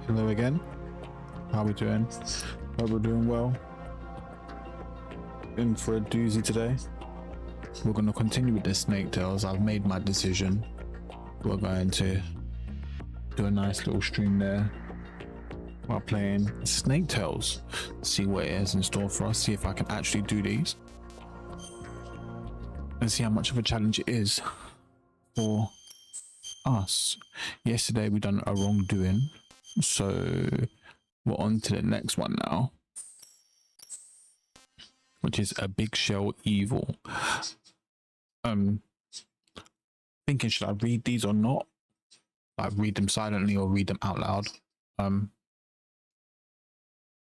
Hello again. How we doing? Hope we're doing well. In for a doozy today. We're going to continue with the Snake Tales. I've made my decision. We're going to do a nice little stream there while playing Snake Tales. See what it is in store for us. See if I can actually do these. And see how much of a challenge it is for us. Yesterday we done a wrongdoing. So we're on to the next one now, which is a big shell evil. Thinking, should I read these or not? Like read them silently or read them out loud?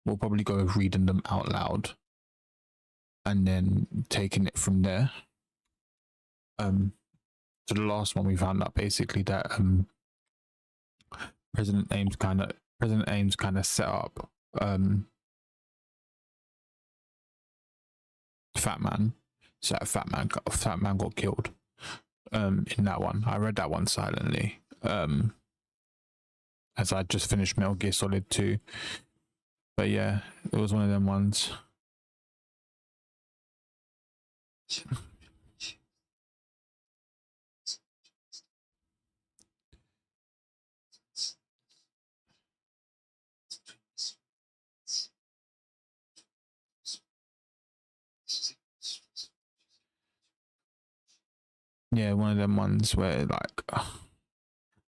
We'll probably go with reading them out loud and then taking it from there. So the last one we found out basically that President Ames kind of set up Fat Man. So that Fat Man got killed in that one. I read that one silently as I just finished Metal Gear Solid 2. But yeah, it was one of them ones. Yeah, one of them ones where like I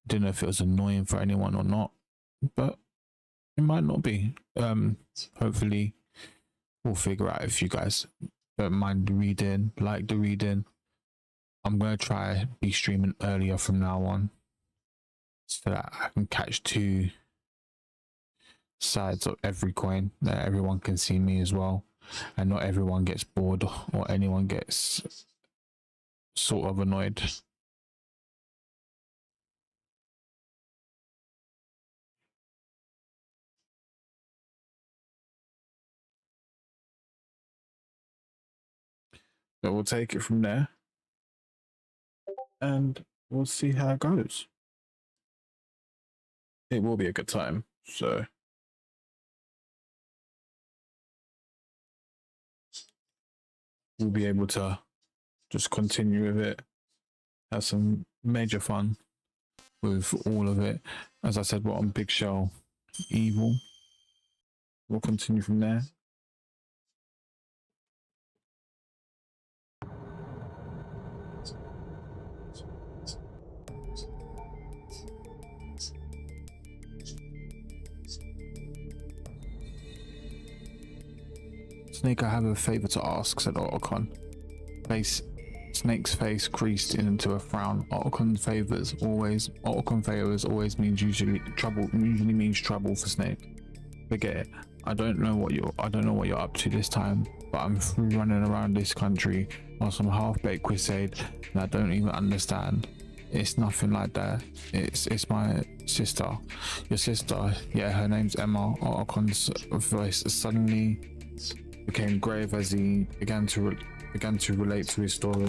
didn't know if it was annoying for anyone or not, but it might not be. Hopefully we'll figure out if you guys don't mind the reading, like the reading. I'm gonna try be streaming earlier from now on so that I can catch two sides of every coin, that everyone can see me as well, and not everyone gets bored or anyone gets sort of annoyed. So we'll take it from there and we'll see how it goes. It will be a good time, so we'll be able to just continue with it, have some major fun with all of it. As I said, we're on Big Shell Evil. We'll continue from there. Snake, I have a favor to ask, said Otacon. Snake's face creased into a frown. Otacon favors always means usually means trouble for Snake. Forget it. I don't know what you're up to this time, but I'm running around this country on some half-baked crusade and I don't even understand. It's nothing like that. It's my sister. Your sister, yeah, her name's Emma. Otacon's voice suddenly became grave as he began to relate to his story.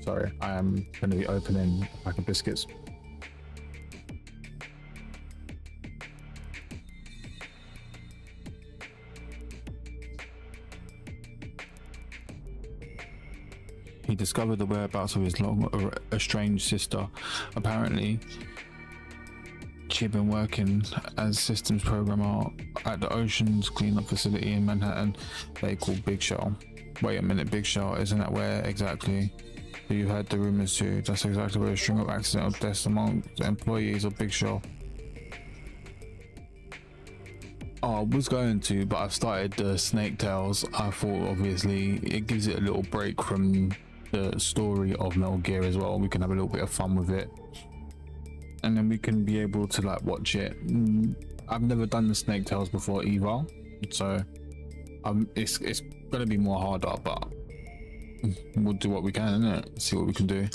Sorry, I am going to be opening a pack of biscuits. He discovered the whereabouts of his long estranged sister. Apparently, she had been working as systems programmer at the Oceans cleanup facility in Manhattan they call Big Shell. Wait a minute, Big Shell, isn't that where exactly? You heard the rumors too. That's exactly where a string of accidental deaths among the employees of Big Shell. Oh, I was going to, but I've started the Snake Tales. I thought obviously it gives it a little break from the story of Metal Gear as well. We can have a little bit of fun with it. And then we can be able to like watch it. I've never done the Snake Tales before either, so it's gonna be more harder, but we'll do what we can, innit? See what we can do.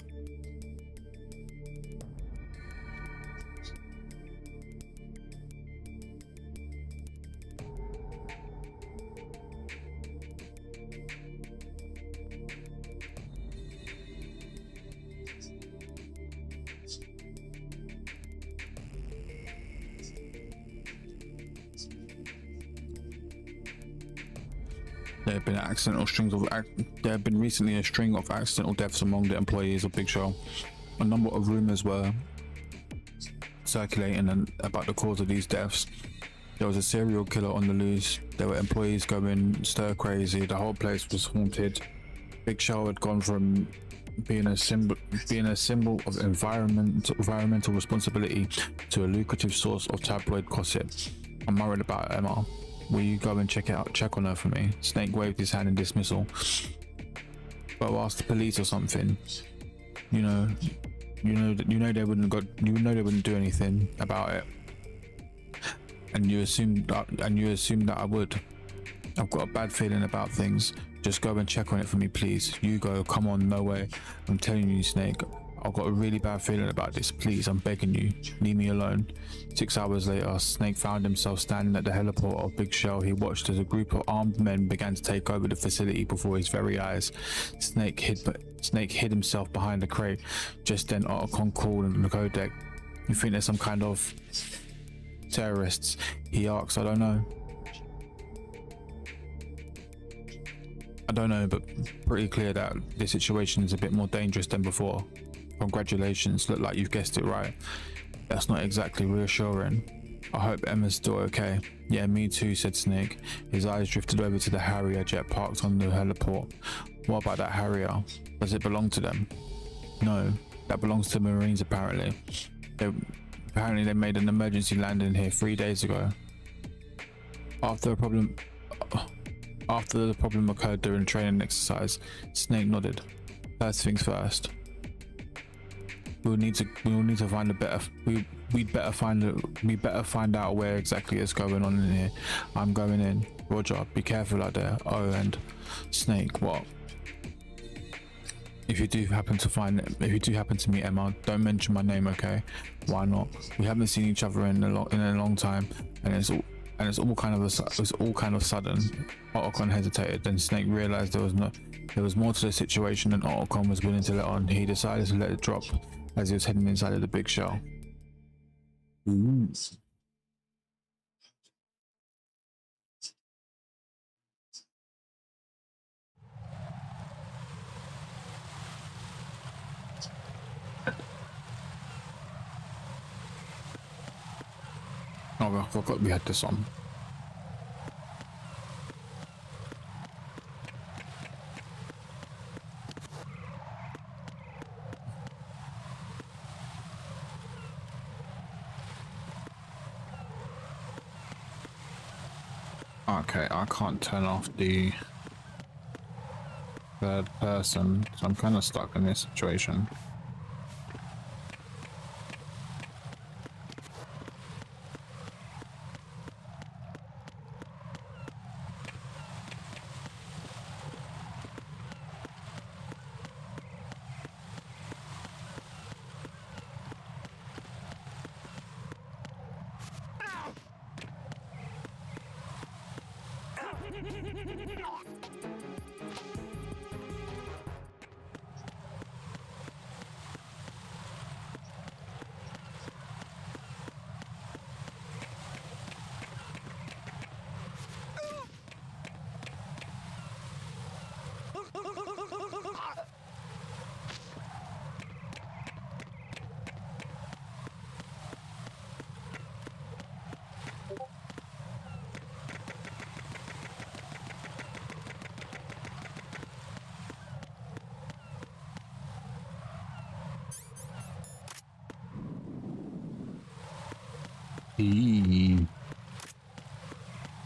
There have been there have been recently a string of accidental deaths among the employees of Big Show. A number of rumors were circulating about the cause of these deaths. There was a serial killer on the loose. There were employees going stir crazy. The whole place was haunted. Big Show had gone from being a symbol of environmental responsibility to a lucrative source of tabloid gossip. I'm worried about Emma. Will you go and check on her for me? Snake waved his hand in dismissal. But ask the police or something. You know they wouldn't do anything about it. And you assumed that I would. I've got a bad feeling about things. Just go and check on it for me, please. You go. Come on, no way. I'm telling you, Snake. I've got a really bad feeling about this. Please, I'm begging you. Leave me alone. 6 hours later, Snake found himself standing at the heliport of Big Show. He watched as a group of armed men began to take over the facility before his very eyes. Snake hid himself behind the crate. Just then, Otacon called on the codec. You think there's some kind of terrorists? He asked. I don't know, but pretty clear that this situation is a bit more dangerous than before. Congratulations, look like you've guessed it right. That's not exactly reassuring. I hope Emma's still okay. Yeah, me too, said Snake. His eyes drifted over to the Harrier jet parked on the heliport. What about that Harrier? Does it belong to them? No, that belongs to the Marines apparently. Apparently they made an emergency landing here 3 days ago. After the problem occurred during a training exercise, Snake nodded. First things first. We need to find a better. We better find out where exactly is going on in here. I'm going in. Roger. Be careful out there. Oh, and Snake, what? If you do happen to meet Emma, don't mention my name, okay? Why not? We haven't seen each other in a long time, and it's all kind of sudden. Otacon hesitated, then Snake realized there was more to the situation than Otacon was willing to let on. He decided to let it drop as he was heading inside of the Big Show. Ooh. Oh, I forgot we had this on. Okay, I can't turn off the third person, so I'm kind of stuck in this situation.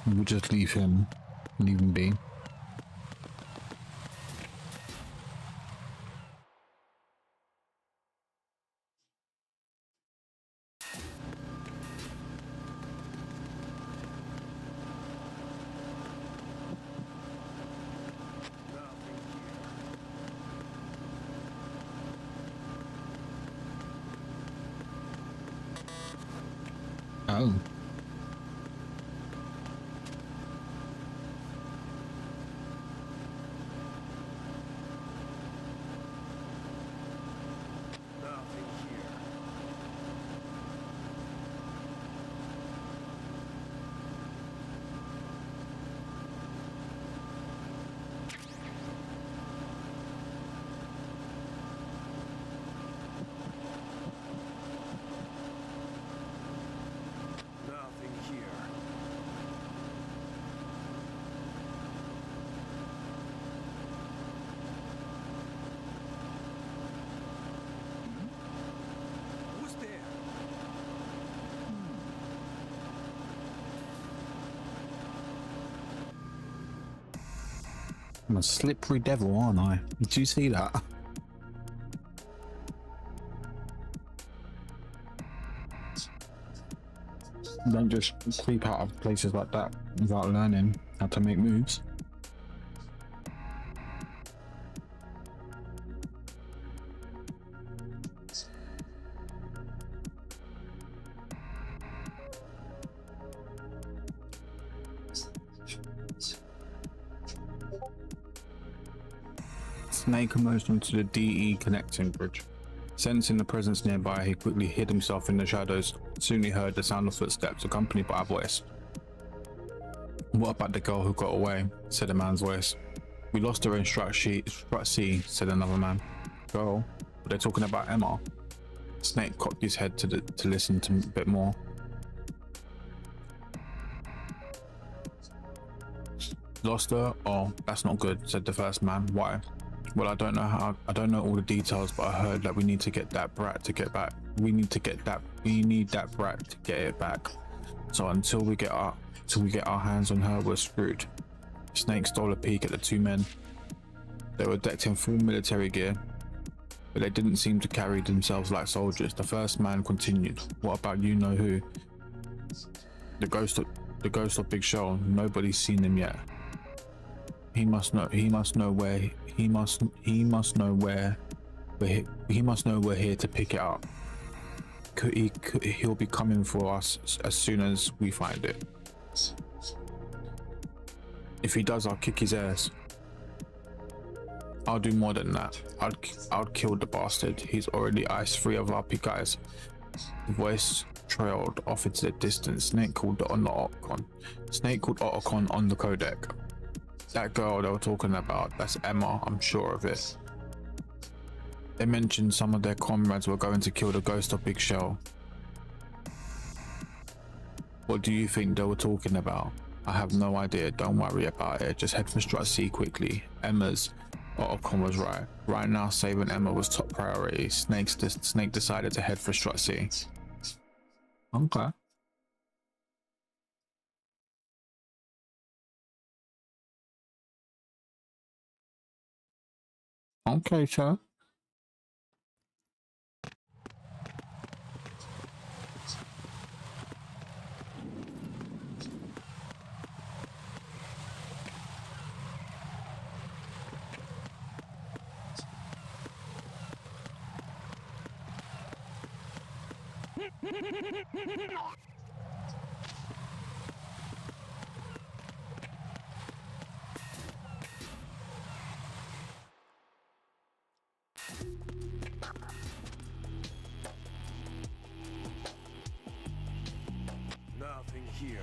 We'll just leave him be. Oh. I'm a slippery devil, aren't I? Did you see that? Don't just creep out of places like that without learning how to make moves. Snake emerged onto the DE connecting bridge. Sensing the presence nearby, he quickly hid himself in the shadows. Soon he heard the sound of footsteps, accompanied by a voice. "What about the girl who got away?" said a man's voice. "We lost her in Strut C," said another man. "Girl? But they're talking about Emma." Snake cocked his head to listen to a bit more. "Lost her? Oh, that's not good," said the first man. "Why?" "Well, I don't know all the details, but I heard that we need to get that brat to get back. We need that brat to get it back. So until we get our hands on her, we're screwed." Snake stole a peek at the two men. They were decked in full military gear, but they didn't seem to carry themselves like soldiers. The first man continued, "What about you know who?" The ghost of Big Show. Nobody's seen him yet. He must know we're here to pick it up. He'll be coming for us as soon as we find it. If he does, I'll kick his ass. I'll do more than that. I'll kill the bastard. He's already iced 3 of our guys. The voice trailed off into the distance. Snake called Otacon on the codec. "That girl they were talking about, that's Emma, I'm sure of it. They mentioned some of their comrades were going to kill the ghost of Big Shell." "What do you think they were talking about?" "I have no idea, don't worry about it, just head for Strut C quickly." Otacon was right. Right now saving Emma was top priority. Snake decided to head for Strut C. Okay. Okay, sir. Nothing here.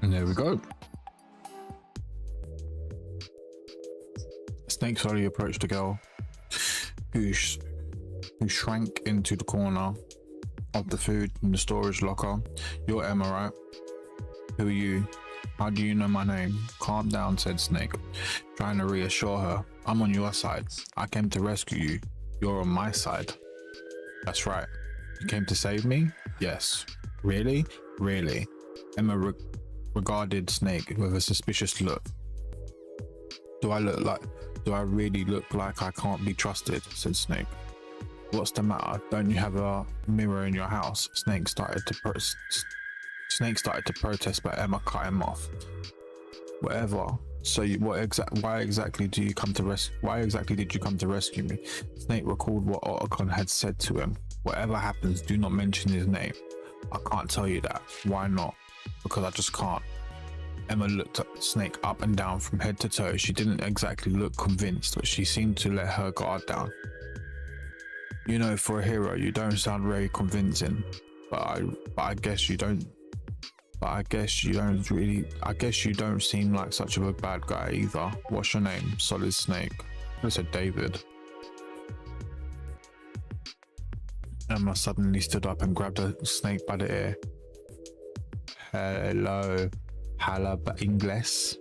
And there we go. Snake slowly approached the girl, who shrank into the corner of the food in the storage locker. You're Emma, right? Who are you? How do you know my name? Calm down, said Snake, trying to reassure her. I'm on your side. I came to rescue you. You're on my side. That's right. You came to save me? Yes. Really? Really? Emma regarded Snake with a suspicious look. Do I really look like I can't be trusted? Said Snake. What's the matter? Don't you have a mirror in your house? Snake started to protest, but Emma cut him off. Whatever. So why exactly did you come to rescue me? Snake recalled what Otacon had said to him. Whatever happens, do not mention his name. I can't tell you that. Why not? Because I just can't. Emma looked at Snake up and down from head to toe. She didn't exactly look convinced, but she seemed to let her guard down. You know, for a hero, you don't sound very convincing, but I guess you don't seem like such of a bad guy either. What's your name? Solid Snake. I said David. Emma suddenly stood up and grabbed the Snake by the ear. Hello, habla inglés.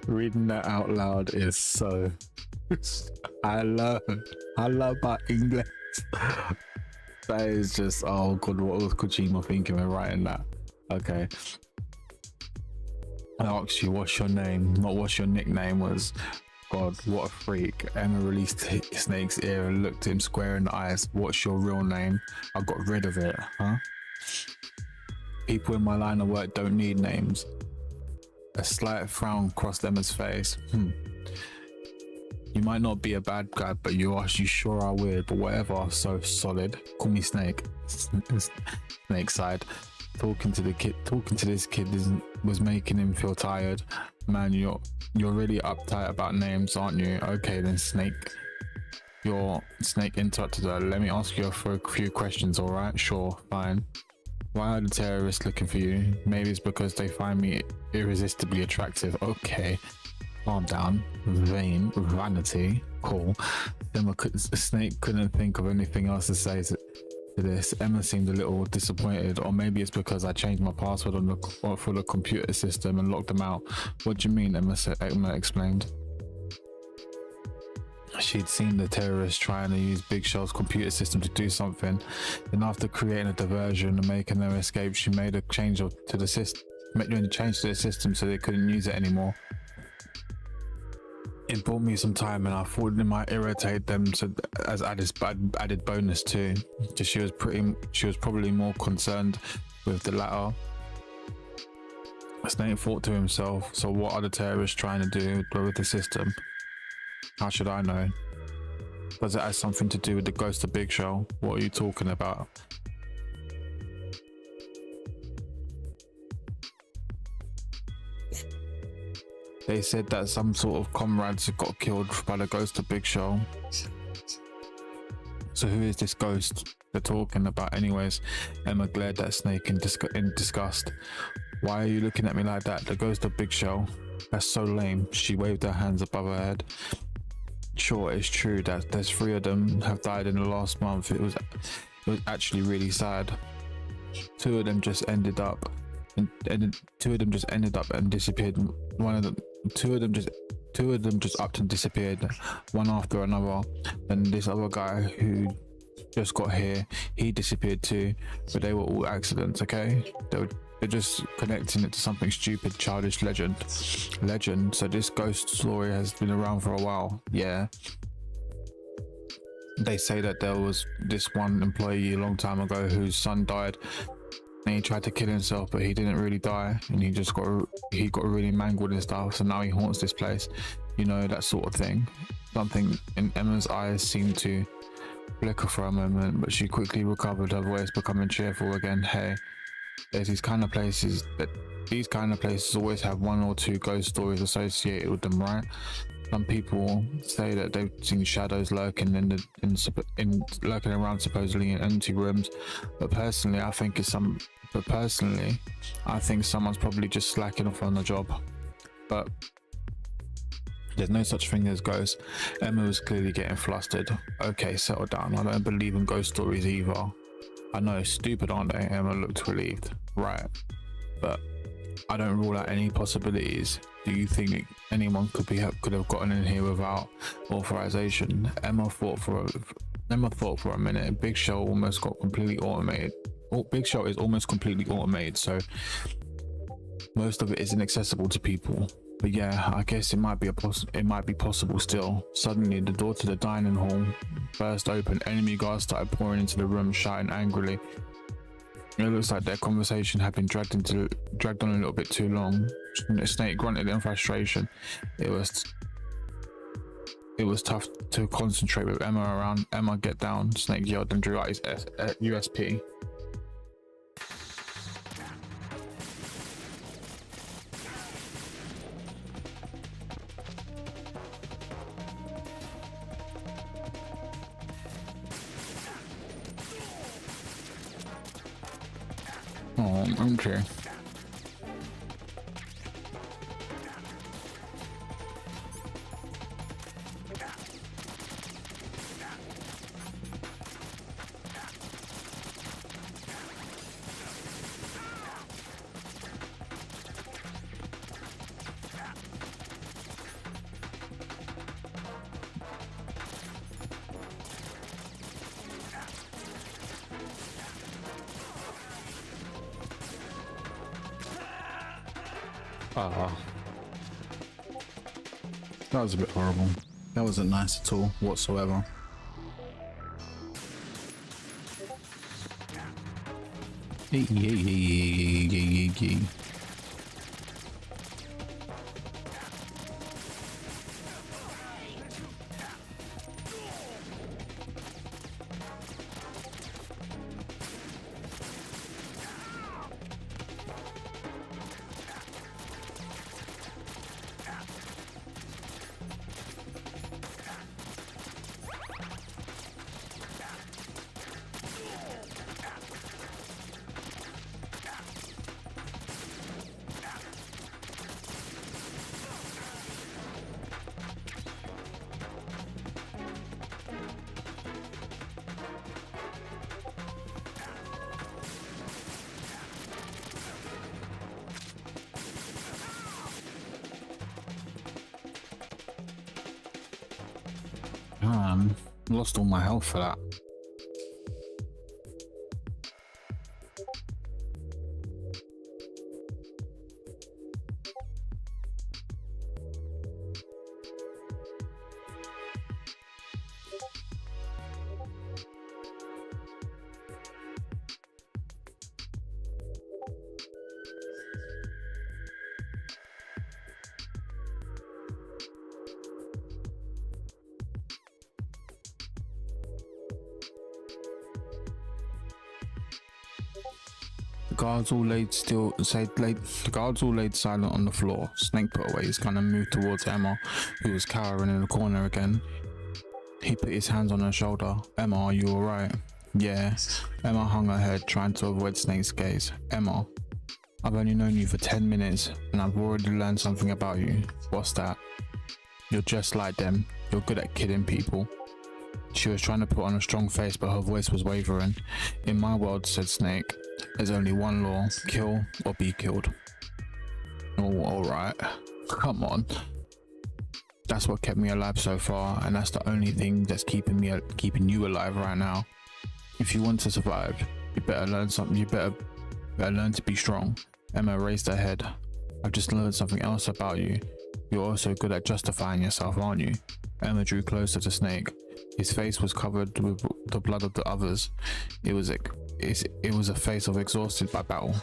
Reading that out loud is so. Hello, English. That is just, oh god, what was Kojima thinking when writing that? Okay. I asked you what's your name, not what's your nickname was. God, what a freak. Emma released Snake's ear and looked him square in the eyes. What's your real name? I got rid of it, huh? People in my line of work don't need names. A slight frown crossed Emma's face. You might not be a bad guy, but you sure are weird, but whatever. So Solid, call me Snake. Snake sighed. Talking to this kid was making him feel tired. Man, you're really uptight about names, aren't you? Okay then, Snake. Snake interrupted her. Let me ask you for a few questions, alright? Sure, fine. Why are the terrorists looking for you? Maybe it's because they find me irresistibly attractive. Okay, calm down. Vanity. Cool. Snake couldn't think of anything else to say to this. Emma seemed a little disappointed, or maybe it's because I changed my password for the computer system and locked them out. What do you mean? Emma explained. She'd seen the terrorists trying to use Big Shell's computer system to do something. Then after creating a diversion and making their escape, she made a change to the system so they couldn't use it anymore. It brought me some time and I thought it might irritate them, so as added bonus too. She was probably more concerned with the latter. Snake thought to himself, so what are the terrorists trying to do with the system? How should I know? Does it have something to do with the ghost of Big Shell? What are you talking about? They said that some sort of comrades got killed by the ghost of Big Shell. So who is this ghost they're talking about anyways? Emma glared at Snake in disgust. Why are you looking at me like that? The ghost of Big Shell? That's so lame. She waved her hands above her head. Sure, it's true that there's 3 of them have died in the last month. It was actually really sad. 2 of them just ended up and disappeared. Two of them just upped and disappeared, one after another. And this other guy who just got here, he disappeared too. But they were all accidents, okay? They're just connecting it to something stupid, childish legend. So this ghost story has been around for a while. Yeah. They say that there was this one employee a long time ago whose son died and he tried to kill himself, but he didn't really die, and he got really mangled and stuff, so now he haunts this place. You know, that sort of thing. Something in Emma's eyes seemed to flicker for a moment, but she quickly recovered, her voice becoming cheerful again. Hey, there's these kind of places always have 1 or 2 ghost stories associated with them, right? Some people say that they've seen shadows lurking lurking around supposedly in empty rooms, but personally, I think someone's probably just slacking off on the job. But there's no such thing as ghosts. Emma was clearly getting flustered. Okay, settle down. I don't believe in ghost stories either. I know, stupid, aren't they? Emma looked relieved. Right, but I don't rule out any possibilities. Do you think anyone could have gotten in here without authorization? Emma thought for a minute. Big Shell almost got completely automated. Big Shell is almost completely automated, so most of it isn't accessible to people. But yeah, I guess it might be possible still. Suddenly, the door to the dining hall burst open. Enemy guards started pouring into the room, shouting angrily. It looks like their conversation had been dragged on a little bit too long. Snake grunted in frustration. It was tough to concentrate with Emma around. Emma, get down, Snake yelled and drew out his USP. Oh, okay. That was a bit horrible. That wasn't nice at all whatsoever. Lost all my health for that. The guards all laid silent on the floor. Snake put away his gun and moved towards Emma, who was cowering in the corner again. He put his hands on her shoulder. Emma, are you alright? Yeah. Emma hung her head, trying to avoid Snake's gaze. Emma, I've only known you for 10 minutes and I've already learned something about you. What's that? You're just like them. You're good at kidding people. She was trying to put on a strong face, but her voice was wavering. In my world, said Snake, there's only one law: kill or be killed. Oh, alright. Come on. That's what kept me alive so far, and that's the only thing that's keeping you alive right now. If you want to survive, you better learn something. You better learn to be strong. Emma raised her head. I've just learned something else about you. You're also good at justifying yourself, aren't you? Emma drew closer to Snake. His face was covered with the blood of the others. It was a face of exhausted by battle.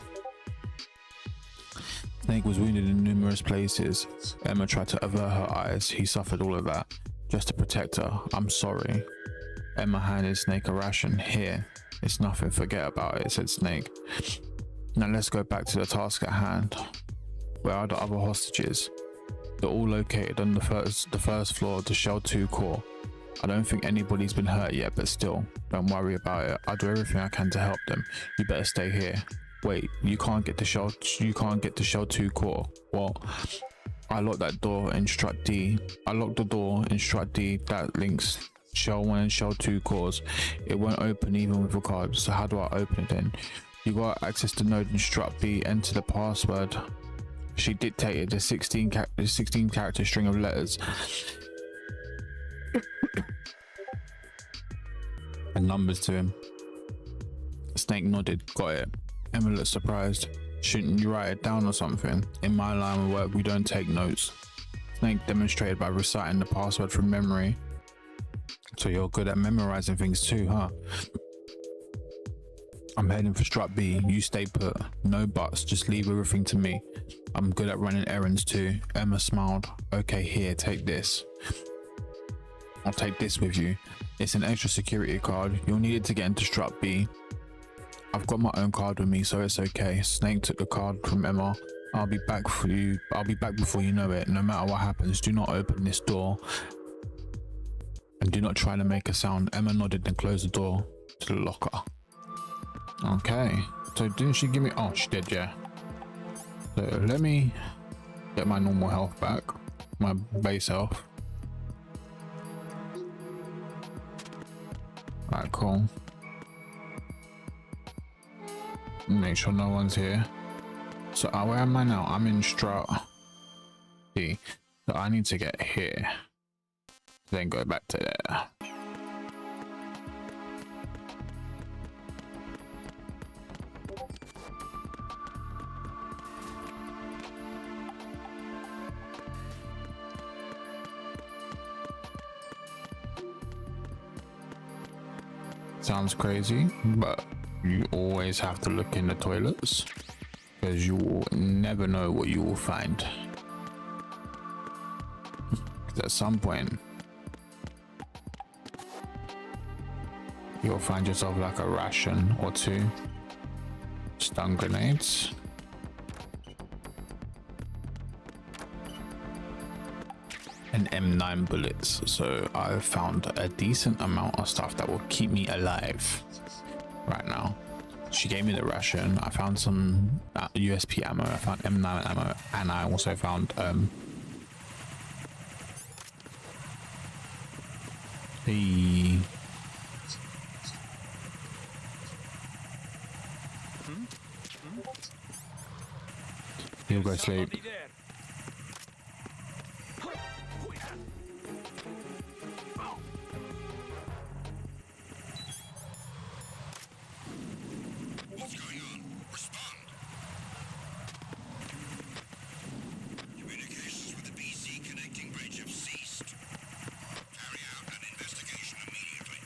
Snake was wounded in numerous places. Emma tried to avert her eyes. He suffered all of that just to protect her. I'm sorry. Emma handed Snake a ration. Here, it's nothing, forget about it, said Snake. Now let's go back to the task at hand. Where are the other hostages? They're all located on the first floor of the Shell 2 core. I don't think anybody's been hurt yet, but still, don't worry about it. I'll do everything I can to help them. You better stay here. Wait, you can't get to Shell 2 core. Well, I locked that door in Strat D. I locked the door in Strat D that links Shell 1 and Shell 2 cores. It won't open even with a card, so how do I open it then? You got access to node in Strat B, enter the password. She dictated the 16 character string of letters and numbers to him. Snake nodded. Got it. Emma looked surprised. Shouldn't you write it down or something? In my line of work, we don't take notes. Snake demonstrated by reciting the password from memory. So you're good at memorizing things too, huh? I'm heading for Strat B. You stay put. No buts, just leave everything to me. I'm good at running errands too. Emma smiled. Okay, here, take this. I'll take this with you. It's an extra security card. You'll need it to get into Strat B. I've got my own card with me, so it's okay. Snake took the card from Emma. I'll be back for you. I'll be back before you know it. No matter what happens, do not open this door. And do not try to make a sound. Emma nodded and closed the door to the locker. Okay. So didn't she give me... Oh, she did, yeah. So let me get my normal health back. My base health. Alright, cool. Make sure no one's here. So where am I now? I'm in Strat D. So I need to get here. Then go back to there. Sounds crazy, but you always have to look in the toilets because you will never know what you will find. Because at some point you'll find yourself like a ration or two, stun grenades, and M9 bullets. So I've found a decent amount of stuff that will keep me alive right now. She gave me the ration. I found some USP ammo. I found M9 ammo, and I also found the He'll go sleep. What's going on? Respond. Communications with the BC connecting bridge have ceased. Carry out an investigation immediately.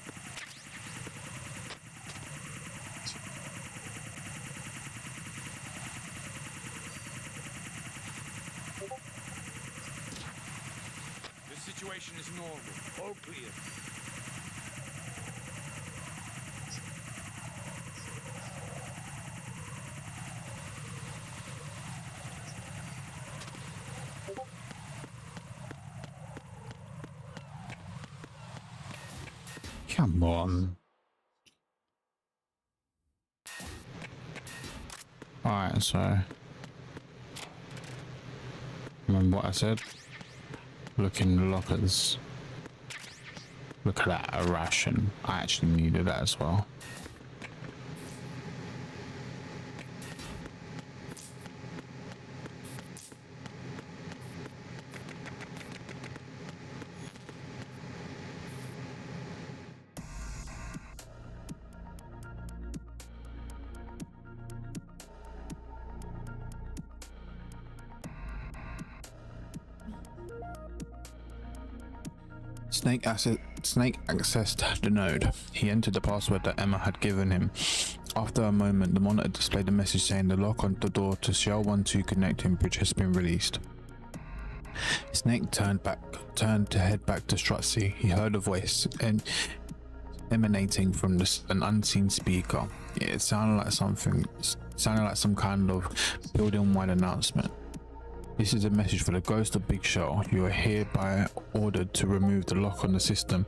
The situation is normal. All clear. Come on. Alright, so remember what I said? Look in the lockers. Look at that, a ration. I actually needed that as well. Snake accessed the node. He entered the password that Emma had given him. After a moment, the monitor displayed a message saying the lock on the door to Shell 1-2 connecting bridge has been released. Snake turned to head back to Strat C. He heard a voice emanating from an unseen speaker. It sounded like some kind of building-wide announcement. This is a message for the ghost of Big Show. You are hereby ordered to remove the lock on the system.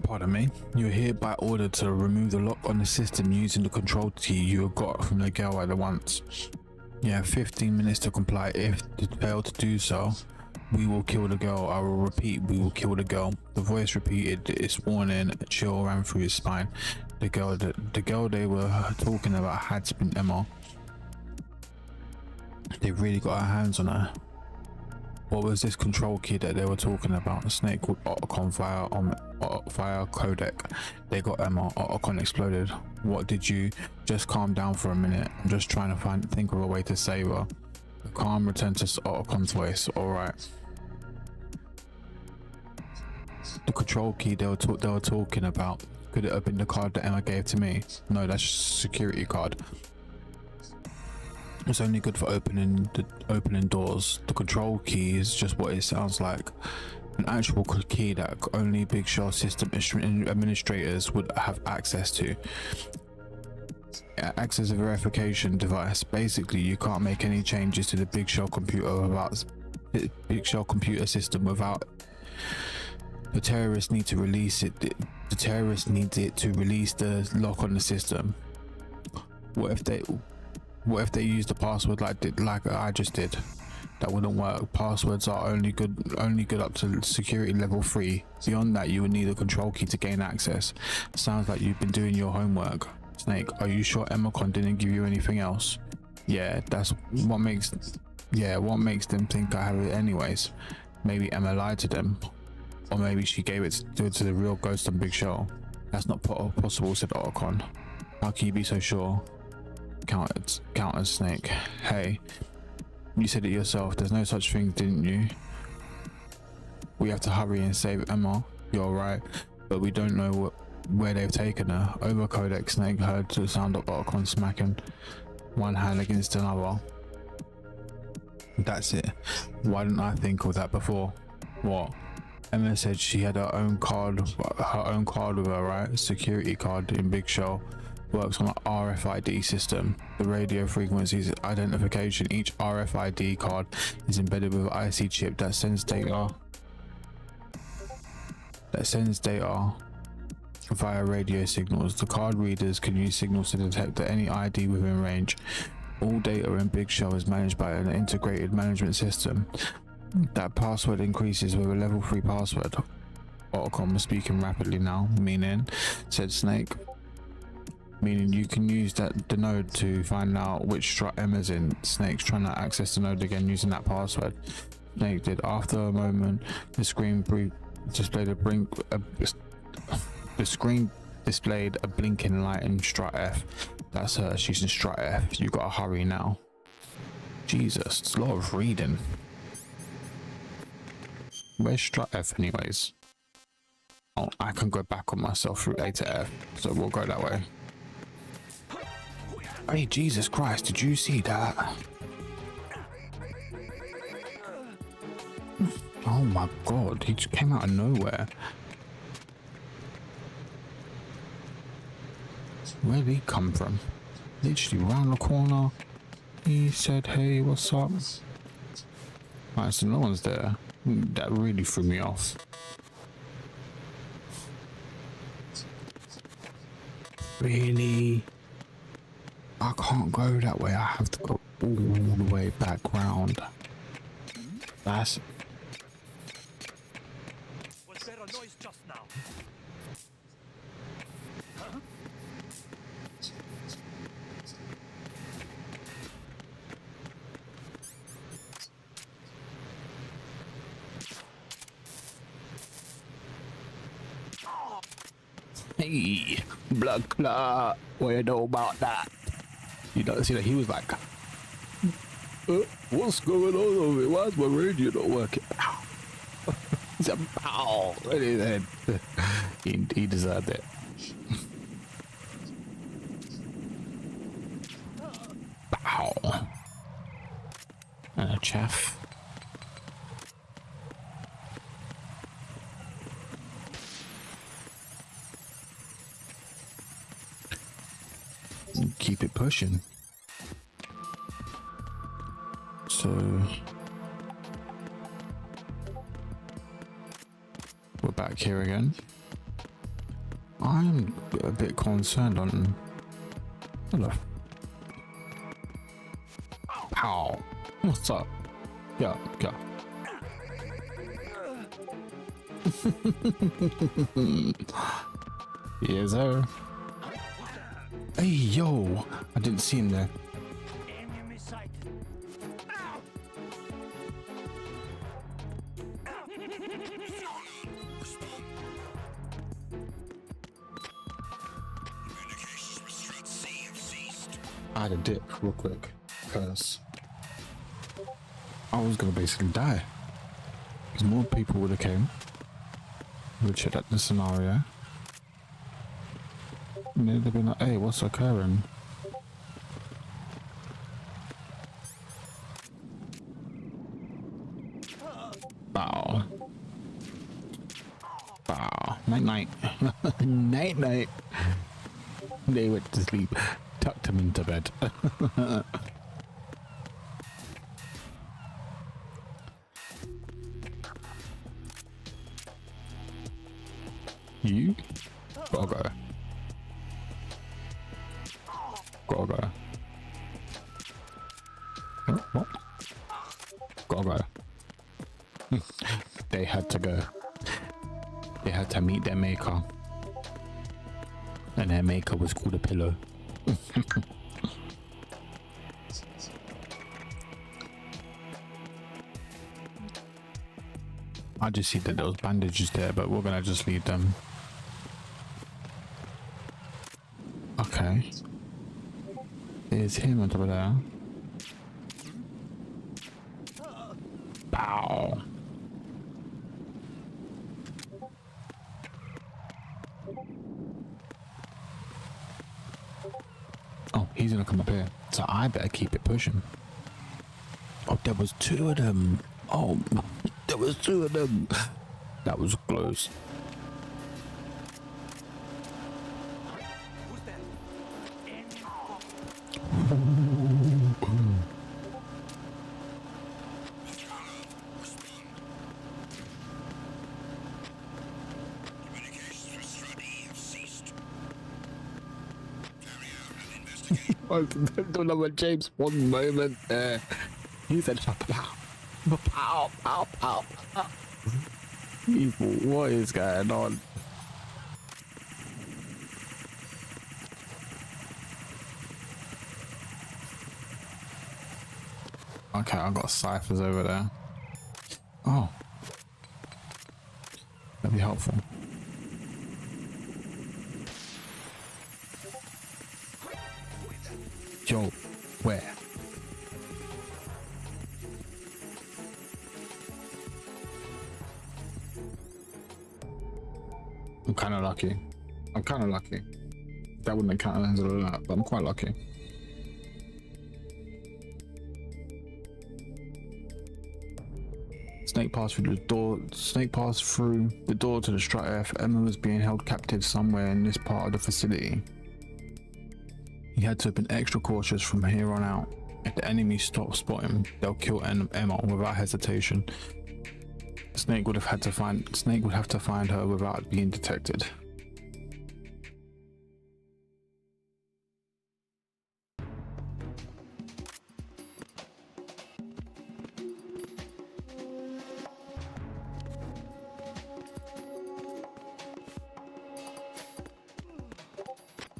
Pardon me. You are hereby ordered to remove the lock on the system using the control key you got from the girl at once. You have 15 minutes to comply. If you fail to do so, we will kill the girl. I will repeat, we will kill the girl. The voice repeated its warning. A chill ran through his spine. The girl they were talking about had been Emma. They really got our hands on her. What was this control key that they were talking about? A snake called Otacon via codec. They got Emma. Otacon exploded. What did you just calm down for a minute? I'm just trying to think of a way to save her. The calm returned to Otacon's voice. All right. The control key they were talking about. Could it have been the card that Emma gave to me? No, that's just a security card. It's only good for opening doors. The control key is just what it sounds like. An actual key that only Big Show system administrators would have access to. It acts as a verification device. Basically, you can't make any changes to the Big Show computer system without. The terrorists need to release it. The terrorists need it to release the lock on the system. What if they use the password like I just did? That wouldn't work. Passwords are only good up to security level 3. Beyond that, you would need a control key to gain access. Sounds like you've been doing your homework. Snake, are you sure Emmacon didn't give you anything else? Yeah, that's what makes them think I have it anyways. Maybe Emma lied to them. Or maybe she gave it to the real ghost on Big Show. That's not possible, said Otacon. How can you be so sure? Countered Snake. Hey, you said it yourself. There's no such thing, didn't you? We have to hurry and save Emma. You're right, but we don't know where they've taken her. Over codec, Snake heard the sound of Otacon smacking one hand against another. That's it. Why didn't I think of that before? What? Emma said she had her own card with her, right? Security card in Big Show. Works on an RFID system. The radio frequencies identification. Each RFID card is embedded with an IC chip that sends data via radio signals. The card readers can use signals to detect any ID within range. All data in Big Show is managed by an integrated management system. That password increases with a level 3 password. Otacon was speaking rapidly now, meaning, said Snake. Meaning you can use the node to find out which strut Emma's in. Snake's trying to access the node again using that password. Snake did. After a moment, the screen displayed a blinking light in strut F. That's her. She's in strut F. You gotta hurry now. Jesus, it's a lot of reading. Where's strut F anyways? Oh, I can go back on myself through A to F, so we'll go that way. Hey, Jesus Christ, did you see that? Oh my God, he just came out of nowhere. Where did he come from? Literally round the corner. He said, hey, what's up? Right, so no one's there. That really threw me off. Really? I can't go that way. I have to go all the way back round. That's... Was there a noise just now? Huh? Hey, blood clot. What do you know about that? You don't see that he was like, what's going on over here? Why is my radio not working? He's a pow. He deserved it. Pow. And a chaff. Keep it pushing. So we're back here again. I'm a bit concerned on. Hello. Ow. What's up? Yeah, yeah. Yes, sir. Hey, yo. I didn't see him there. Enemy sighted. Communications with Strut C have ceased. I had a dip real quick because I was gonna basically die. Because more people would have came. Would check out the scenario. And they'd have been like, hey, what's occurring? Bow. Bow. Night night. Night night. They went to sleep. Tucked him into bed. You? Gotta go. Gotta go. Huh? What? Gotta go. They had to go. They had to meet their maker. And their maker was called a pillow. I just see that there was bandages there, but we're gonna just leave them. Okay. There's him on top of there. Bow. Oh, he's gonna come up here. So I better keep it pushing. Oh, there was two of them. Oh, there was two of them. That was close. Who's that? Enemy. Communications with Strut E have ceased. Carry out an investigation. I don't know what James one moment there. He said pow pow pow pow pow. People, what is going on? Okay, I've got ciphers over there. Oh, that'd be helpful. Yo, where? I'm kind of lucky. I'm kind of lucky. That wouldn't count as a lot, but I'm quite lucky. Snake passed through the door. Snake passed through the door to the Strut F. Emma was being held captive somewhere in this part of the facility. He had to have been extra cautious from here on out. If the enemy spot him, they'll kill Emma without hesitation. Snake would have to find her without being detected.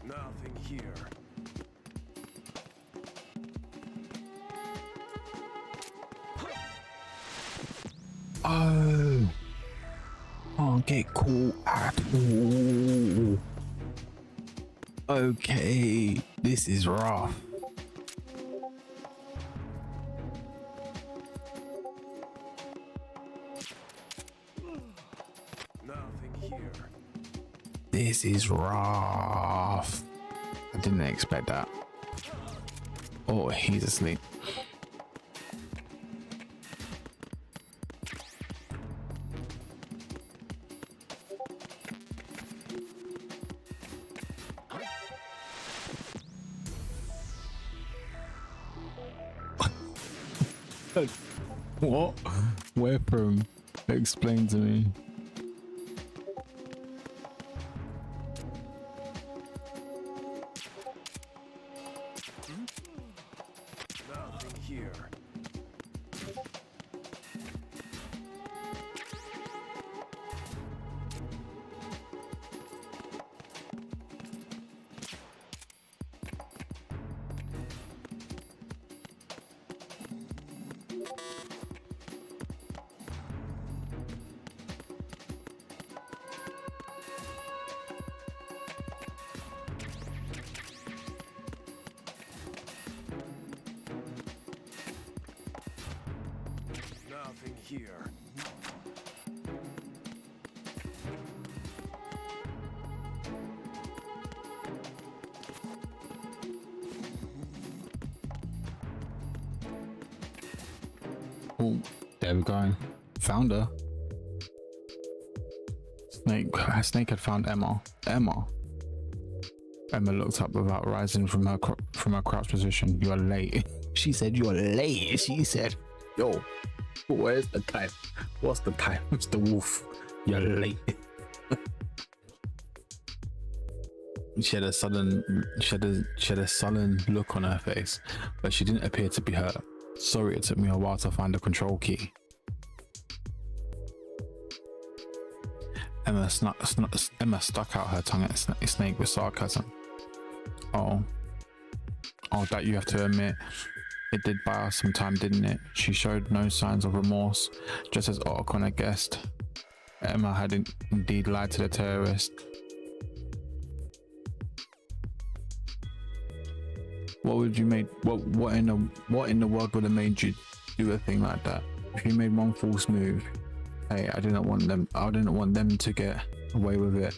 Nothing here. Oh, can't get caught at all. Okay, this is rough. Nothing here. This is rough. I didn't expect that. Oh, he's asleep. What? Where from? Explain to me. Nothing here. Nothing here. Oh, there we go. Found her. Snake had found Emma. Emma looked up without rising from her crouch position. You are late. She said, "You are late." She said, "Yo, where's the time? What's the time? It's the wolf. You're late." She had a sullen look on her face, but she didn't appear to be hurt. Sorry, it took me a while to find the control key. Emma stuck out her tongue at Snake with sarcasm. Oh, that you have to admit. It did buy us some time, didn't it? She showed no signs of remorse, just as Otacon had guessed. Emma had indeed lied to the terrorist. What would you make? What in the world would have made you do a thing like that? If you made one false move, hey, I didn't want them to get away with it.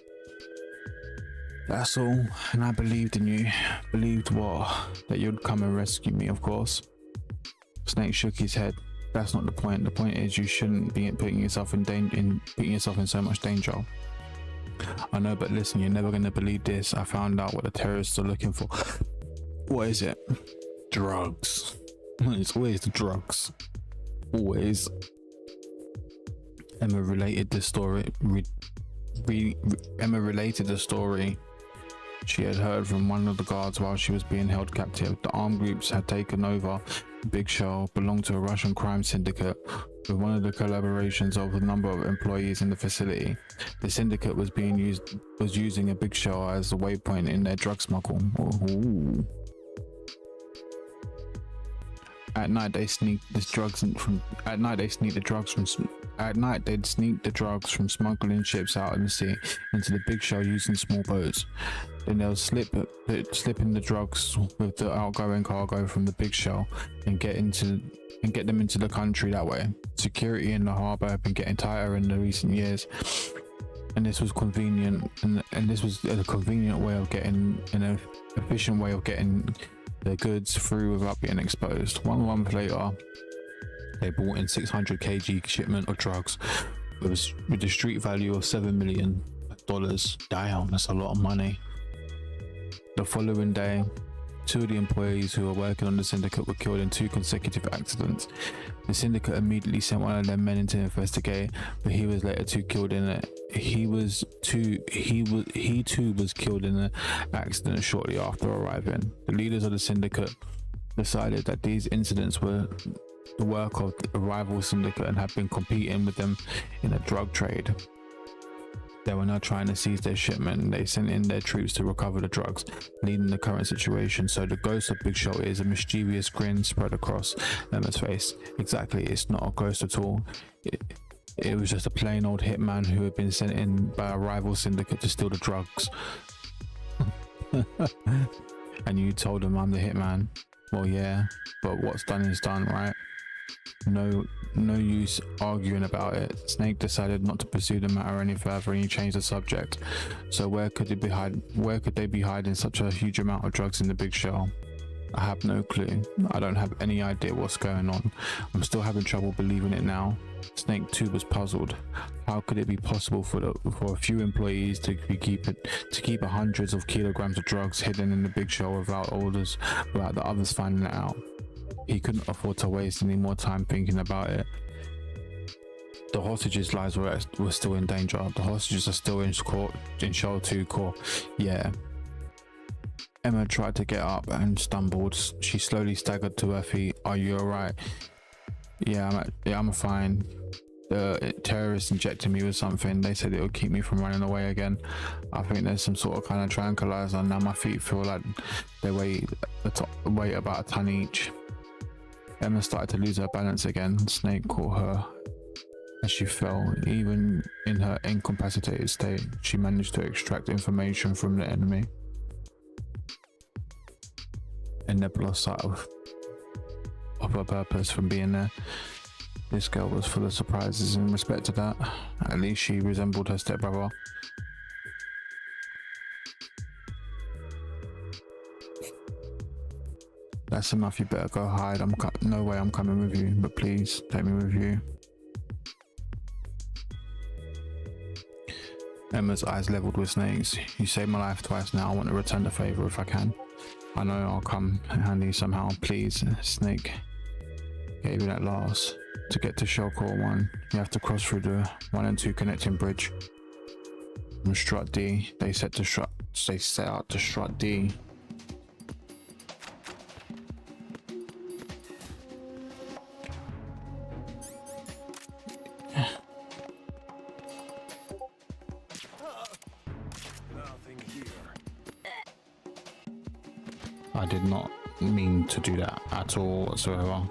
That's all, and I believed in you. Believed what? That you'd come and rescue me, of course. Snake shook his head. That's not the point. The point is you shouldn't be putting yourself in so much danger. I know, but listen, you're never gonna believe this. I found out what the terrorists are looking for. What is it? Drugs. It's always the drugs. Always. Emma related the story. Emma related the story she had heard from one of the guards while she was being held captive. The armed groups had taken over. Big Show belonged to a Russian crime syndicate with one of the collaborations of a number of employees in the facility. The syndicate was using a Big Show as a waypoint in their drug smuggle. Ooh. At night they'd sneak the drugs from smuggling ships out in the sea into the Big Show using small boats. Then they'll slip in the drugs with the outgoing cargo from the Big Show and get them into the country that way. Security in the harbour have been getting tighter in the recent years, and this was convenient. And this was a convenient way of getting an efficient way of getting the goods through without being exposed. 1 month later, they brought in 600 kg shipment of drugs with the street value of $7 million. Damn, that's a lot of money. The following day, 2 of the employees who were working on the syndicate were killed in 2 consecutive accidents. The syndicate immediately sent one of their men in to investigate, but he was later killed in it. He too was killed in an accident shortly after arriving. The leaders of the syndicate decided that these incidents were the work of a rival syndicate and had been competing with them in a drug trade. They were now trying to seize their shipment. They sent in their troops to recover the drugs, leading the current situation. So the ghost of Big Show is a mischievous grin spread across Emma's face. Exactly, it's not a ghost at all. It was just a plain old hitman who had been sent in by a rival syndicate to steal the drugs. And you told him I'm the hitman. Well, yeah, but what's done is done, right? No use arguing about it. Snake decided not to pursue the matter any further, and he changed the subject. So where could they be hiding such a huge amount of drugs in the Big Show? I have no clue. I don't have any idea what's going on. I'm still having trouble believing it now. Snake too was puzzled. How could it be possible for a few employees to keep hundreds of kilograms of drugs hidden in the Big Show without the others finding it out? He couldn't afford to waste any more time thinking about it. The hostages' lives were still in danger. The hostages are still in Shell 2 core. Yeah. Emma tried to get up and stumbled. She slowly staggered to her feet. Are you alright? Yeah, I'm fine. The terrorists injected me with something. They said it would keep me from running away again. I think there's some sort of kind of tranquilizer. Now my feet feel like they weigh about a ton each. Emma started to lose her balance again. Snake caught her as she fell. Even in her incapacitated state, she managed to extract information from the enemy and never lost sight of her purpose from being there. This girl was full of surprises in respect to that. At least she resembled her stepbrother. That's enough, you better go hide. No way I'm coming with you, but please take me with you. Emma's eyes leveled with Snake's. You saved my life twice now. I want to return the favor if I can. I know I'll come handy somehow. Please. Snake gave you that last. To get to Shell Core 1, you have to cross through the 1 and 2 connecting bridge. From Strut D, they set out to Strut D. Nothing here. I did not mean to do that at all whatsoever.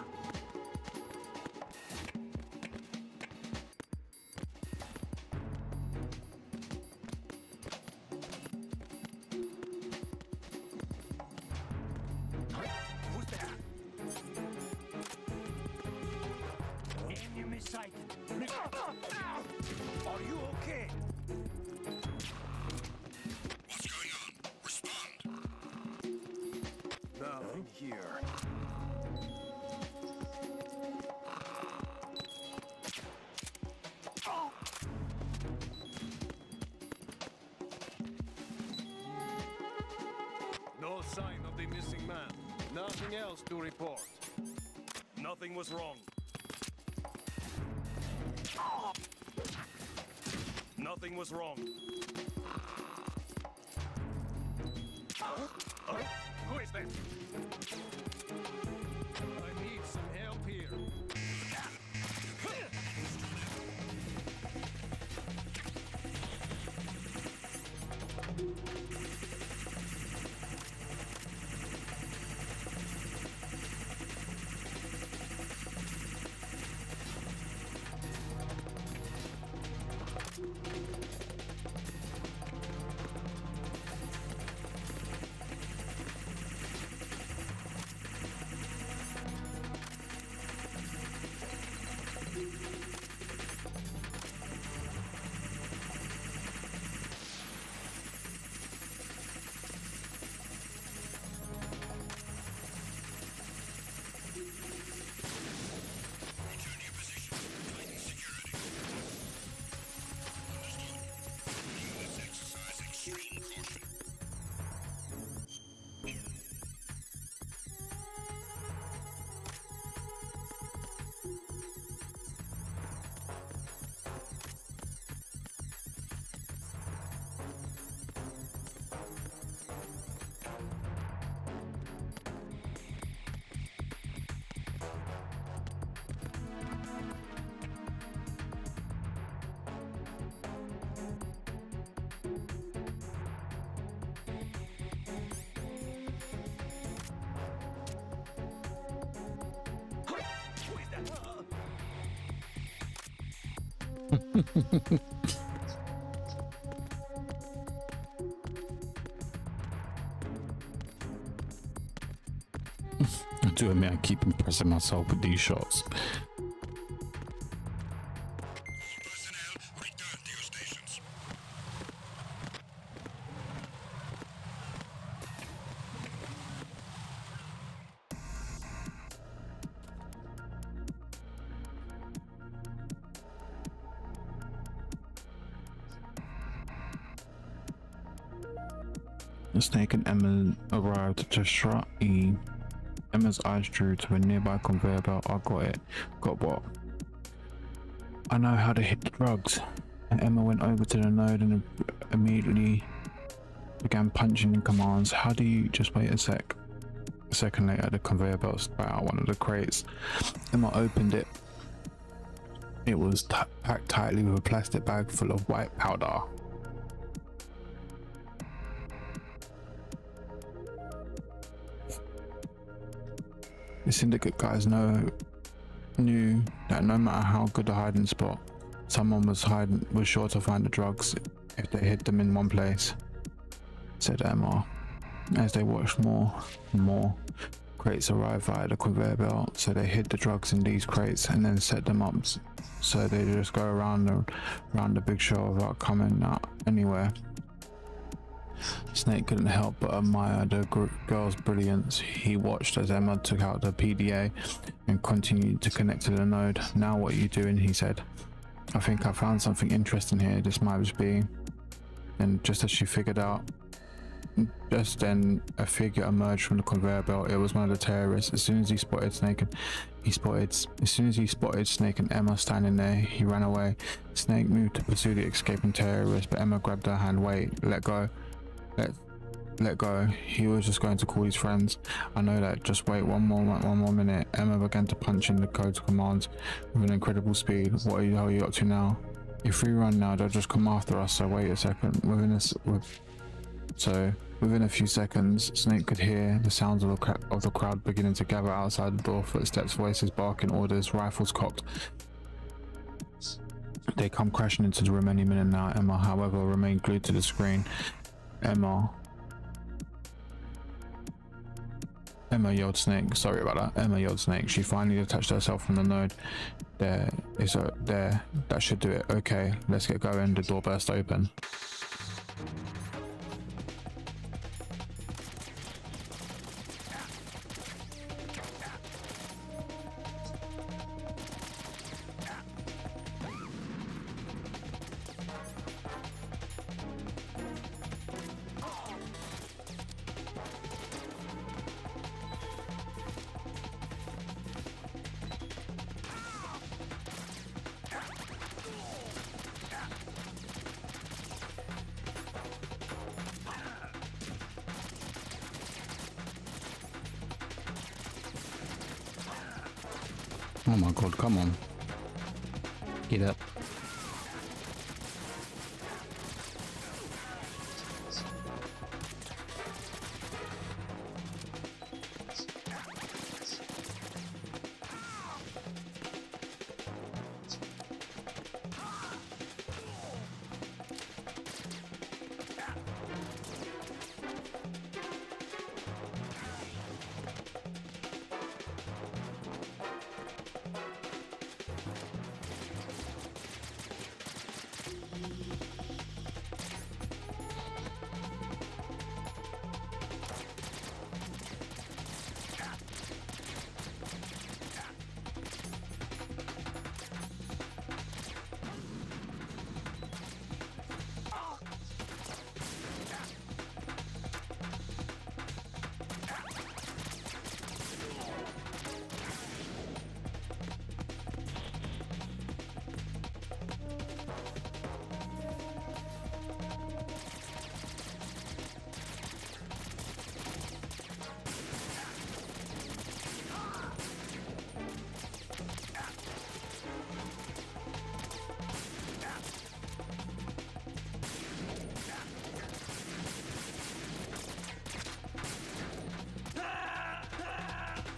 Who's there? Enemy sighted. Are you okay? What's going on? Respond. Nothing here. No sign of the missing man. Nothing else to report. Nothing was wrong. Nothing was wrong. Who is that? I need some help here. Return to your position. Tighten security. Understood. Units exercise extreme caution. Who is that? I do admit I keep impressing myself with these shots. All personnel, return to your stations. Snake and Emma arrived at Strut E. Emma's eyes drew to a nearby conveyor belt. I got it. Got what? I know how to hit the drugs. And Emma went over to the node and immediately began punching in commands. How do you just wait a sec? A second later, the conveyor belt spat out one of the crates. Emma opened it. It was packed tightly with a plastic bag full of white powder. The syndicate guys knew that no matter how good a hiding spot, someone was sure to find the drugs if they hid them in one place, said Emma, as they watched more and more crates arrive via the conveyor belt. So they hid the drugs in these crates and then set them up so they just go around the big show without coming out anywhere. Snake couldn't help but admire the girl's brilliance. He watched as Emma took out the PDA and continued to connect to the node. Now what are you doing? He said. I think I found something interesting here. This might just be. And just as she figured out, just then a figure emerged from the conveyor belt. It was one of the terrorists. As soon as he spotted Snake and Emma standing there, he ran away. Snake moved to pursue the escaping terrorist, but Emma grabbed her hand. Wait, let go. Let go. He was just going to call his friends. I know that. Just wait one more minute. Emma began to punch in the code commands with an incredible speed. What the hell are you up to now? If we run now, they'll just come after us. So wait a second. Within a few seconds, Snake could hear the sounds of the crowd beginning to gather outside the door. Footsteps, voices, barking orders, rifles cocked. They come crashing into the room any minute now. Emma, however, remained glued to the screen. Emma yelled Snake. Sorry about that. Emma yelled Snake. She finally detached herself from the node. There. That should do it. Okay, let's get going. The door burst open. Oh my god, come on. Get up.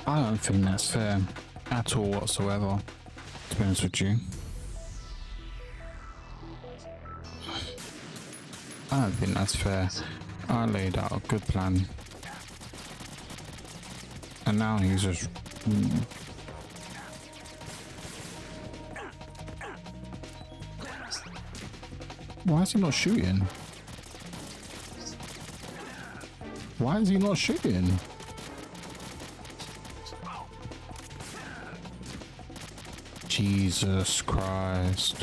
I don't think that's fair at all whatsoever, to be honest with you. I don't think that's fair. I laid out a good plan. And now he's just... Why is he not shooting? Why is he not shooting? Jesus Christ.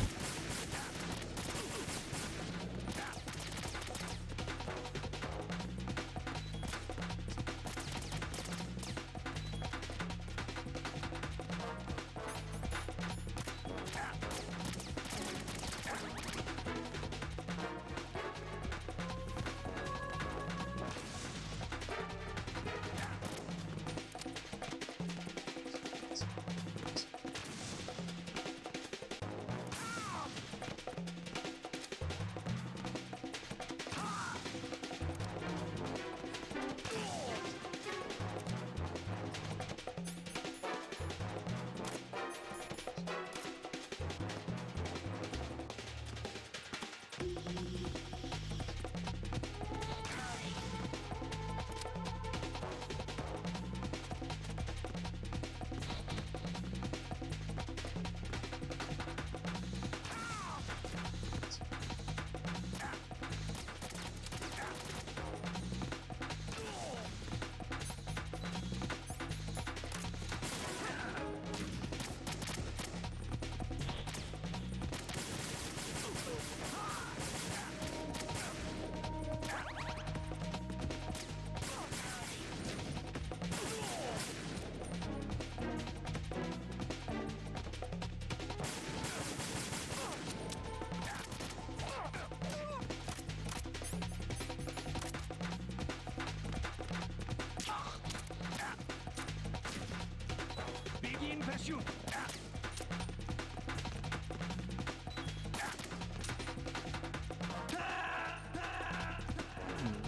Shoot!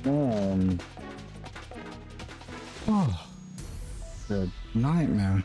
Man. Oh, the nightmare.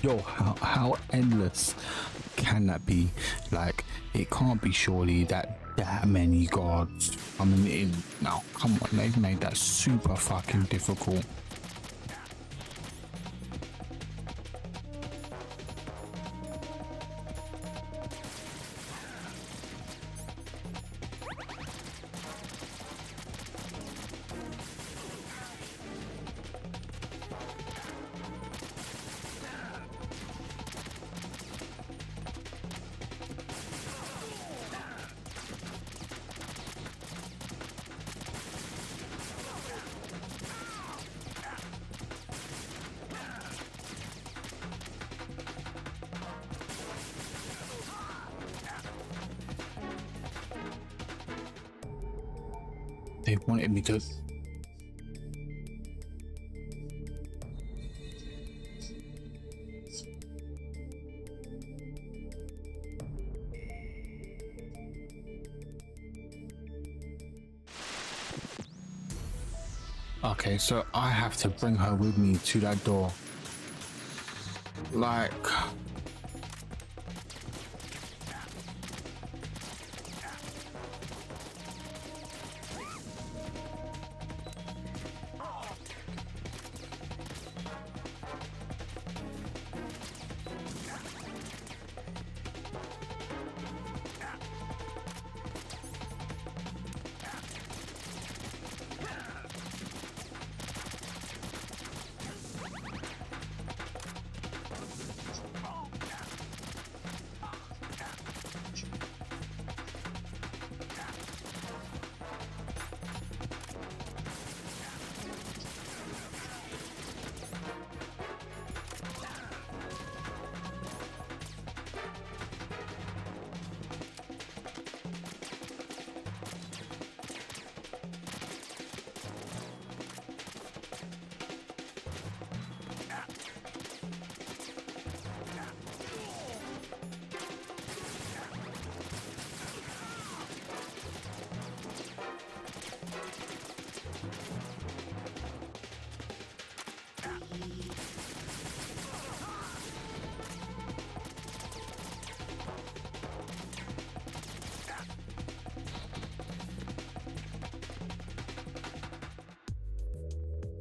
Yo, how endless can that be? Like, it can't be surely that many guards coming in. Now, come on, they've made that super fucking difficult. They wanted me to. Okay, so I have to bring her with me to that door. Like,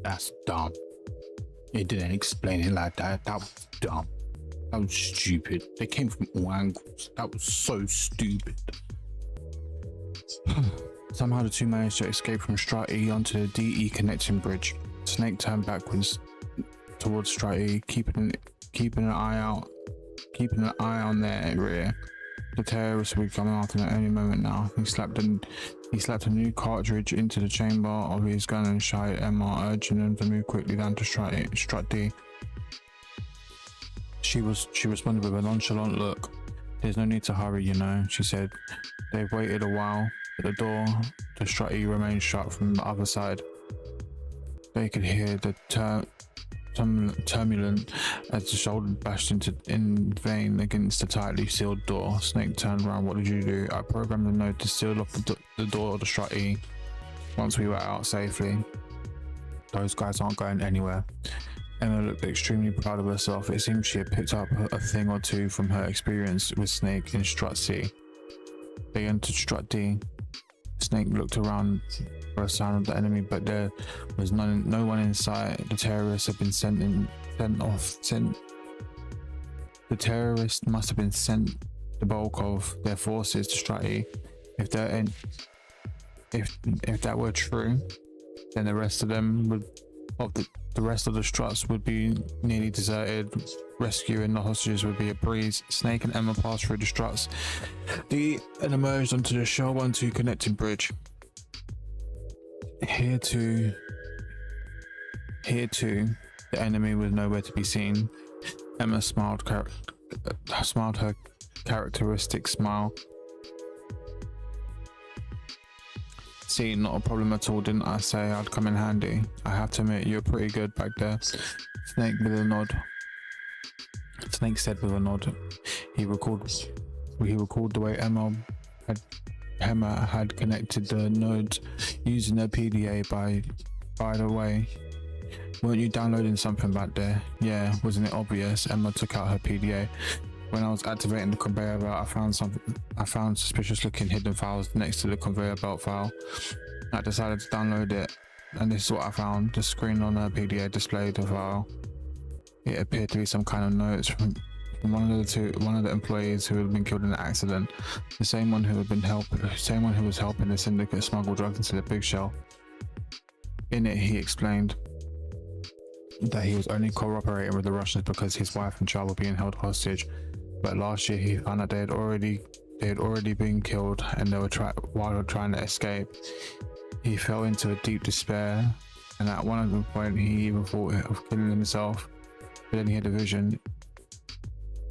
that's dumb. It didn't explain it like that. That was dumb. That was stupid. They came from all angles. That was so stupid. Somehow the two managed to escape from Strat E onto the DE connecting bridge. Snake turned backwards towards Strat E, keeping an eye on their rear. The terrorists were coming after at any moment now. He slapped a new cartridge into the chamber of his gun and shot at Emma, urging them to move quickly down to Strat D. She responded with a nonchalant look. "There's no need to hurry, you know," she said. They waited a while, but the door to Strat E remained shut from the other side. They could hear the turbulent as the shoulder bashed in vain against the tightly sealed door. Snake turned around. "What did you do?" "I programmed the node to seal off the door of the Strat E once we were out safely. Those guys aren't going anywhere." Emma looked extremely proud of herself. It seemed she had picked up a thing or two from her experience with Snake in Strat C. They entered Strat D. Snake looked around for a sign of the enemy, but there was no one in sight. The terrorists had been The terrorists must have been sent the bulk of their forces to Strat E. If that were true, then the rest of the struts would be nearly deserted. Rescuing the hostages would be a breeze. Snake and Emma passed through the struts and emerged onto the Shell 1-2 connecting bridge. Here too, the enemy was nowhere to be seen. Emma smiled her characteristic smile. "See, not a problem at all. Didn't I say I'd come in handy? I have to admit, you're pretty good back there." Snake said with a nod. He recalled the way Emma had connected the nodes using her PDA. By the way, weren't you downloading something back there? "Yeah, wasn't it obvious?" Emma took out her PDA. "When I was activating the conveyor belt, I found suspicious looking hidden files next to the conveyor belt file. I decided to download it, and this is what I found." The screen on her PDA displayed the file. It appeared to be some kind of notes from one of the employees who had been killed in an accident, the same one who was helping the syndicate smuggle drugs into the Big Shell. In it, he explained that he was only cooperating with the Russians because his wife and child were being held hostage. But last year, he found out they had already been killed, and they were while trying to escape. He fell into a deep despair, and at one point, he even thought of killing himself. But then he had a vision.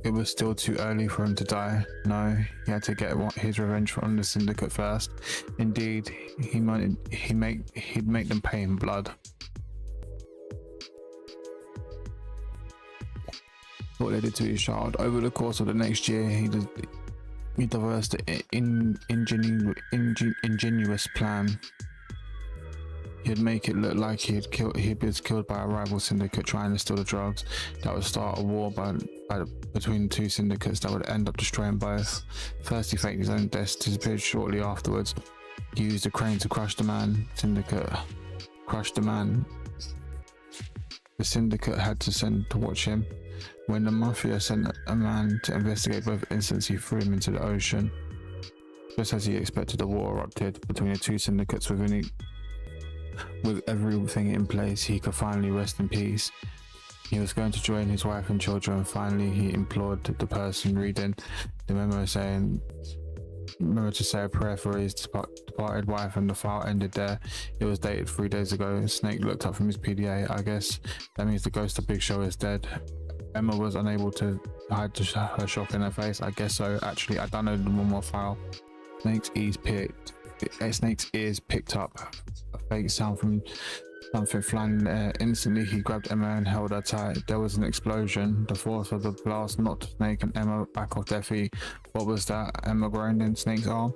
it was still too early for him to die. No, he had to get his revenge on the syndicate first. Indeed, he'd make them pay in blood. What they did to his child. Over the course of the next year, he devised an ingenious plan. He'd make it look like he was killed by a rival syndicate trying to steal the drugs. That would start a war between the two syndicates that would end up destroying both. First, he faked his own death, disappeared shortly afterwards. He used a crane to crush the man. Crushed the man. The syndicate had to send to watch him. When the mafia sent a man to investigate both incidents, he threw him into the ocean. Just as he expected, a war erupted between the two syndicates. With everything in place, he could finally rest in peace. He was going to join his wife and children. Finally, he implored the person reading the memo to say a prayer for his departed wife, and the file ended there. It was dated 3 days ago. Snake looked up from his PDA. I guess that means the ghost of Big Show is dead. Emma was unable to hide her shock in her face. I guess so. Actually, I downloaded one more file. Snake's ears picked up a fake sound from something flying in the air. Instantly, he grabbed Emma and held her tight. There was an explosion. The force of the blast knocked Snake and Emma back off their feet. What was that? Emma groaned in Snake's arm.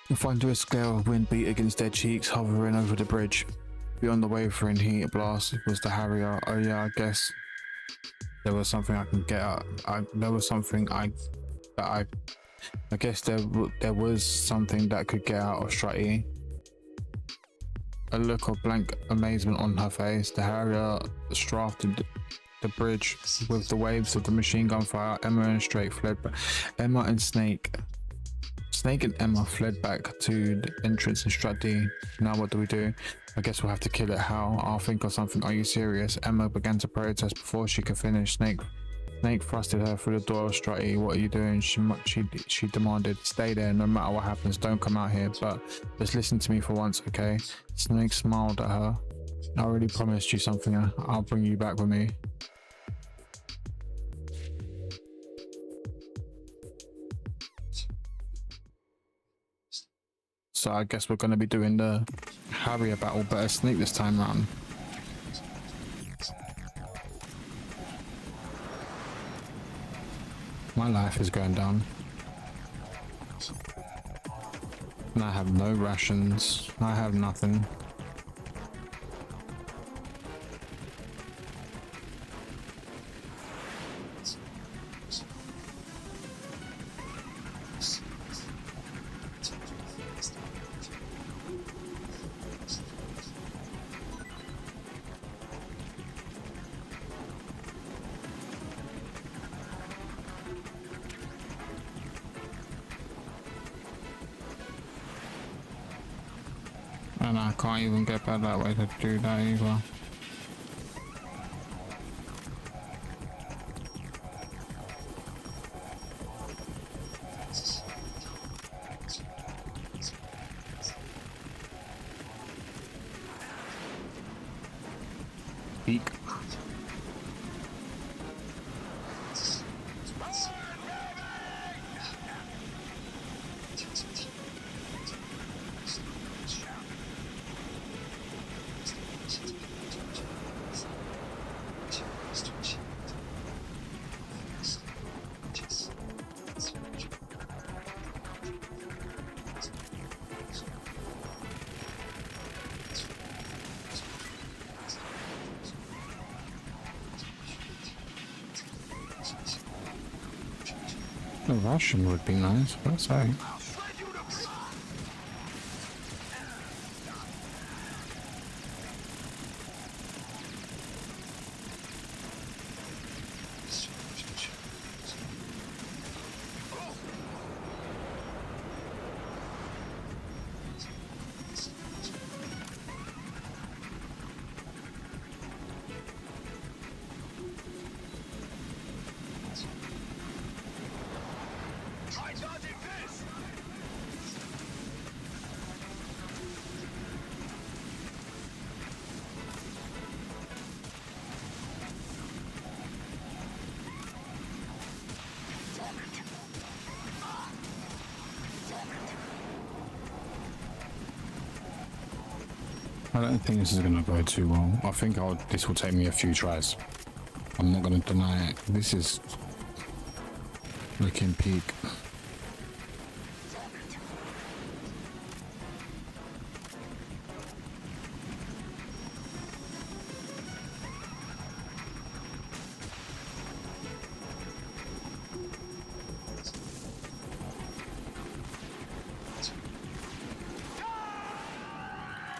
A thunderous glare of wind beat against their cheeks, hovering over the bridge. Beyond the wavering heat blast was the Harrier. Oh yeah, I guess there was something I can get at. I guess there was something that could get out of Strutty. A look of blank amazement on her face. The Harrier strafed the bridge with the waves of the machine gun fire. Emma and Snake and Emma fled back to the entrance in Strutty. Now what do? I guess we'll have to kill it. How? I'll think of something. Are you serious? Emma began to protest before she could finish. Snake thrusted her through the door of Strutty. What are you doing? She demanded. Stay there, no matter what happens. Don't come out here, but just listen to me for once, okay? Snake smiled at her. I already promised you something. I'll bring you back with me. So I guess we're going to be doing the Harrier battle, but a Snake this time round. My life is going down. And I have no rations. I have nothing. And I can't even get back that way to do that either. Eek. A Russian would be nice, but sorry. I got this! I don't think this is gonna go too well. I think this will take me a few tries. I'm not gonna deny it. This is looking peak.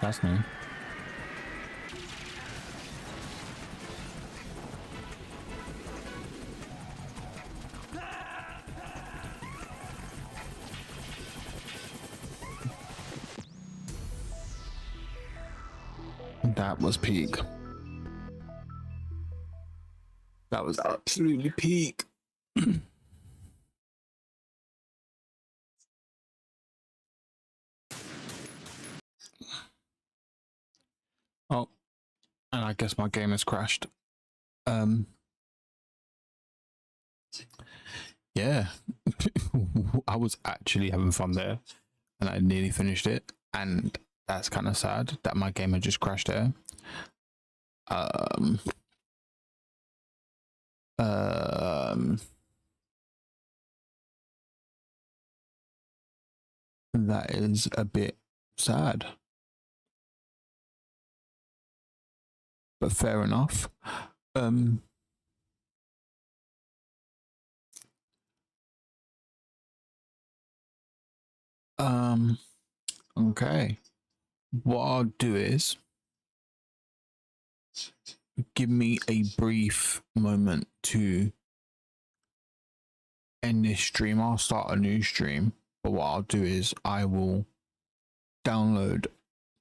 That's me. That was peak. That was absolutely peak. Oh, and I guess my game has crashed. Yeah, I was actually having fun there, and I nearly finished it, and that's kind of sad that my game had just crashed there. That is a bit sad, but fair enough. Okay. What I'll do is give me a brief moment to end this stream. I'll start a new stream, but what I'll do is I will download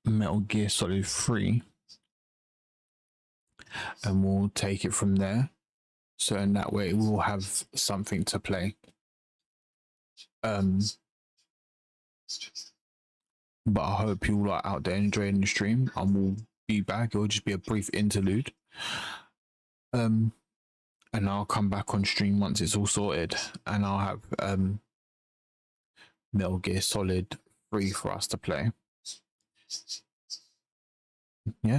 Metal Gear Solid 3 and we'll take it from there. So in that way we'll have something to play. But I hope you all are out there enjoying the stream, and we'll be back. It'll just be a brief interlude. And I'll come back on stream once it's all sorted, and I'll have Metal Gear Solid 3 for us to play. Yeah.